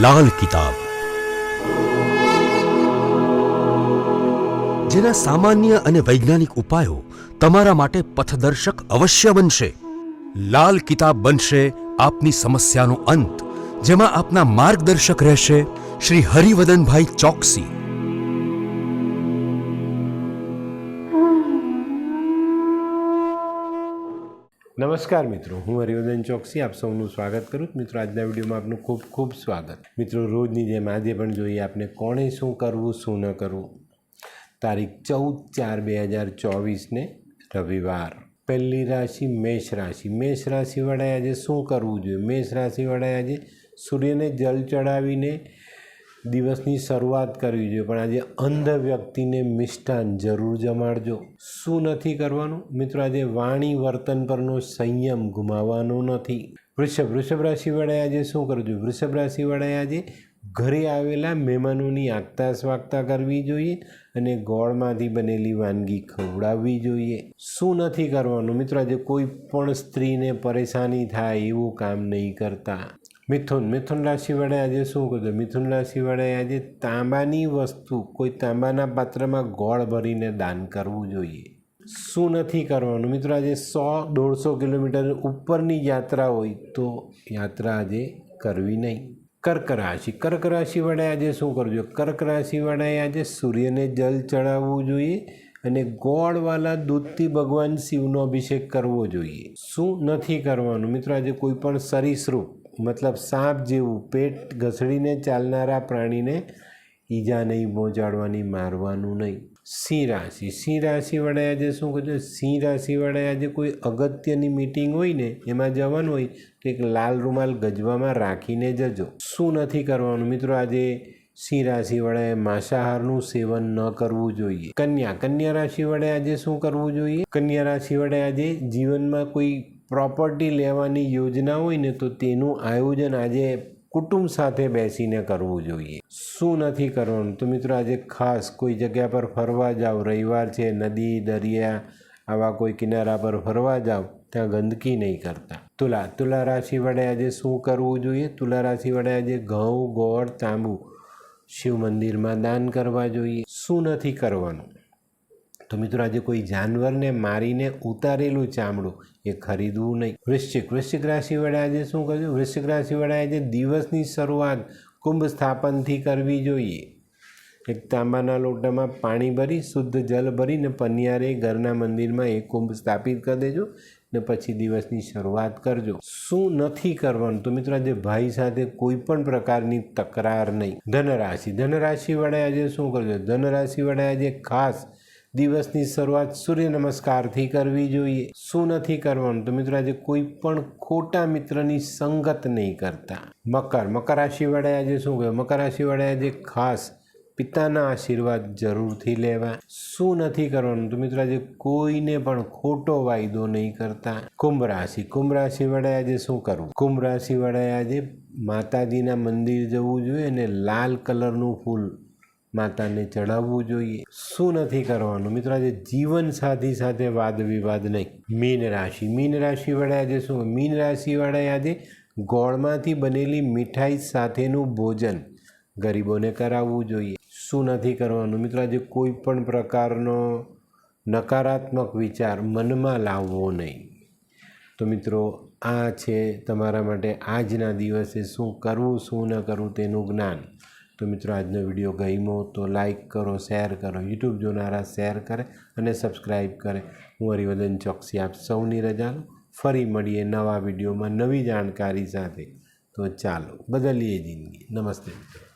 લાલ કિતાબ, જેના સામાન્ય અને વૈજ્ઞાનિક ઉપાયો તમારા માટે પથદર્શક અવશ્ય બનશે. લાલ કિતાબ બનશે આપની સમસ્યાનો અંત, જેમાં આપના માર્ગદર્શક રહેશે શ્રી હરિવદનભાઈ ચોકસી. નમસ્કાર મિત્રો, હું હરિવદન ચોકસી આપ સૌનું સ્વાગત કરું. મિત્રો, આજના વિડીયોમાં આપનું ખૂબ ખૂબ સ્વાગત. મિત્રો, રોજની જેમ આજે પણ જોઈએ આપણે કોણે શું કરવું શું ન કરવું. તારીખ 14/4/2024 રવિવાર. પહેલી રાશિ મેષ રાશિ. મેષ રાશિવાળાએ આજે શું કરવું જોઈએ? મેષ રાશિવાળાએ આજે સૂર્યને જલ ચડાવીને દિવસની શરૂઆત કરવી જોઈએ, પણ આજે અંધ વ્યક્તિને મિષ્ટાન જરૂર જમાડજો. શું નથી કરવાનું? મિત્રો, આજે વાણી વર્તન પરનો સંયમ ગુમાવવાનો નથી. વૃષભ રાશિવાળાએ આજે શું કરવું જોઈએ? વૃષભ રાશિવાળાએ આજે ઘરે આવેલા મહેમાનોની આગતા સ્વાગતા કરવી જોઈએ અને ગોળમાંથી બનેલી વાનગી ખવડાવવી જોઈએ. શું નથી કરવાનું? મિત્રો, આજે કોઈ પણ સ્ત્રીને પરેશાની થાય એવું કામ નહીં કરતા. મિથુન રાશિવાળાએ આજે શું કરવું? મિથુન રાશિવાળાએ આજે તાંબાની વસ્તુ, કોઈ તાંબાના પાત્રમાં ગોળ ભરીને દાન કરવું જોઈએ. શું નથી કરવાનું? મિત્રો, આજે 100-150 કિલોમીટર ઉપરની યાત્રા હોય તો યાત્રા આજે કરવી નહીં. કર્ક રાશિવાળાએ આજે શું કરવું જોઈએ? કર્ક રાશિવાળાએ આજે સૂર્યને જલ ચડાવવું જોઈએ અને ગોળવાળા દૂધથી ભગવાન શિવનો અભિષેક કરવો જોઈએ. શું નથી કરવાનું? મિત્રો, આજે કોઈ પણ સરીસૃપ મતલબ સાપ જેવું પેટ ઘસડીને ચાલનારા પ્રાણીને ઈજા નહીં પહોંચાડવાની, મારવાનું નહીં. સિંહ રાશિવાળાએ આજે શું કરવું? સિંહ રાશિવાળાએ આજે કોઈ અગત્યની મીટિંગ હોય ને એમાં જવાનું હોય તો એક લાલ રૂમાલ ગજવામાં રાખીને જજો. શું નથી કરવાનું? મિત્રો, આજે સિંહ રાશિવાળાએ માંસાહારનું સેવન ન કરવું જોઈએ. કન્યા રાશિવાળાએ આજે શું કરવું જોઈએ? કન્યા રાશિવાળાએ આજે જીવનમાં કોઈ પ્રોપર્ટી લેવાની યોજના હોય ને તો તેનું આયોજન આજે કુટુંબ સાથે બેસીને કરવું જોઈએ. શું નથી કરવાનું? તો મિત્રો, આજે ખાસ કોઈ જગ્યા પર ફરવા જાઓ, રવિવાર છે, નદી દરિયા આવા કોઈ કિનારા પર ફરવા જાઓ, ત્યાં ગંદકી નહીં કરતા. તુલા રાશિવાળાએ આજે શું કરવું જોઈએ? તુલા રાશિવાળાએ આજે ઘઉં, ગોળ, તાંબુ શિવ મંદિરમાં દાન કરવા જોઈએ. શું નથી કરવાનું? તો મિત્રો, આજે કોઈ જાનવરને મારીને ઉતારેલું ચામડું એ ખરીદવું નહીં. વૃશ્ચિક રાશિવાળાએ આજે શું કરવું? વૃશ્ચિક રાશિવાળાએ આજે દિવસની શરૂઆત કુંભ સ્થાપનથી કરવી જોઈએ. એક તાંબાના લોટામાં પાણી ભરી શુદ્ધ જલ ભરીને પનિયારે ઘરના મંદિરમાં એક કુંભ સ્થાપિત કરી દેજો ને પછી દિવસની શરૂઆત કરજો. શું નથી કરવાનું? તો મિત્રો, આજે ભાઈ સાથે કોઈ પણ પ્રકારની તકરાર નહીં. ધનરાશિવાળાએ આજે શું કરવું? ધનરાશિવાળાએ આજે ખાસ દિવસની શરૂઆત સૂર્ય નમસ્કારથી કરવી જોઈએ. શું નથી કરવાનું? તો મિત્રો, આજે કોઈ પણ ખોટા મિત્રની સંગત નહીં કરતા. મકર રાશિવાળાએ આજે શું કહ્યું? મકર રાશિવાળાએ આજે ખાસ પિતાના આશીર્વાદ જરૂરથી લેવા. શું નથી કરવાનું? તો મિત્રો, આજે કોઈને પણ ખોટો વાયદો નહીં કરતા. કુંભ રાશિવાળાએ આજે શું કરવું? કુંભ રાશિવાળાએ આજે માતાજીના મંદિર જવું જોઈએ અને લાલ કલરનું ફૂલ માતાને ચડાવવું જોઈએ. શું નથી કરવાનું? મિત્રો, આજે જીવન સાથી સાથે વાદ વિવાદ નહીં. મીન રાશિવાળાએ આજે શું? મીન રાશિવાળાએ આજે ગોળમાંથી બનેલી મીઠાઈ સાથેનું ભોજન ગરીબોને કરાવવું જોઈએ. શું નથી કરવાનું? મિત્રો, આજે કોઈ પણ પ્રકારનો નકારાત્મક વિચાર મનમાં લાવવો નહીં. તો મિત્રો, આ છે તમારા માટે આજના દિવસે શું કરવું શું ન કરવું તેનું જ્ઞાન. તો મિત્રો, આજનો વિડીયો ગમ્યો તો લાઈક કરો, શેર કરો, યુટ્યુબ જોનારા શેર કરે અને સબસ્ક્રાઈબ કરે. હું હરિવદન ચોકસી આપ સૌની રજા લઉં. ફરી મળીએ નવા વિડીયોમાં નવી જાણકારી સાથે. તો ચાલો બદલીએ જિંદગી. નમસ્તે મિત્રો.